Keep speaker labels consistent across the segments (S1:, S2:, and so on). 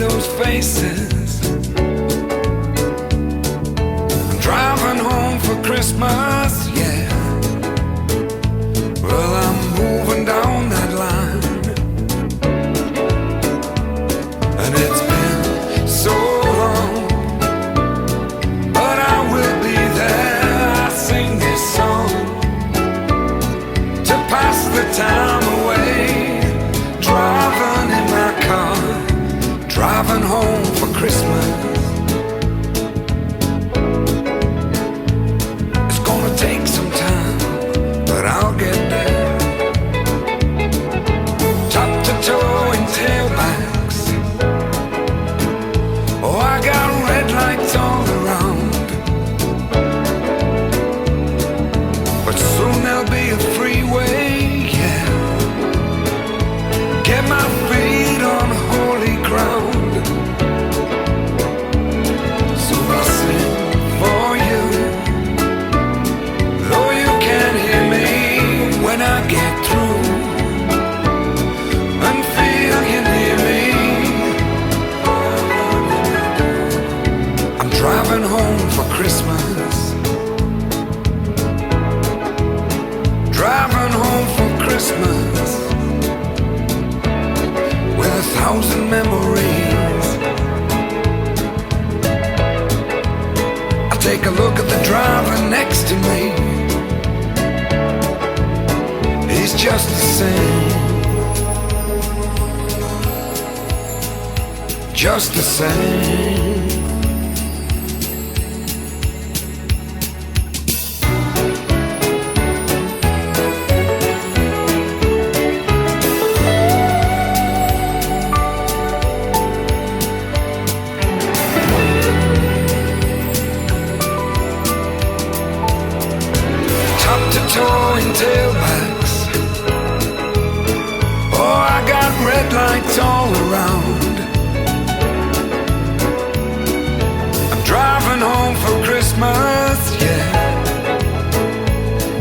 S1: those faces. I'm driving home for Christmas, yeah. Well, I'm moving down that line, and it's been so long, but I will be there. I sing this song to pass the time away, driving in my car, driving home for Christmas. It's gonna take some time, but I'll get there. Top to toe in tailbacks. Oh, I got red lights all around, but soon there'll be a freeway, yeah. Get my feet on holy ground. So I'll sing for you, though you can't hear me when I get through, and feel you near me. I'm driving home for Christmas, driving home for Christmas, with 1,000 memories. I take a look at the driver next to me. He's just the same, just the same. Towing tailbacks. Oh, I got red lights all around. I'm driving home for Christmas, yeah.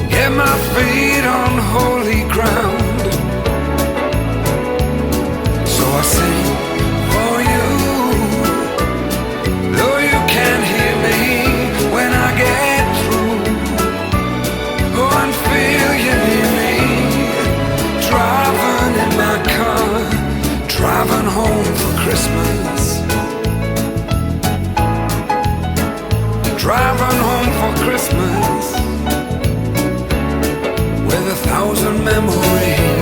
S1: Get my feet on holy ground. So I sing for you, though you can't hear me when I get through. Go and feel you near me, driving in my car, driving home for Christmas, driving home for Christmas, with 1,000 memories.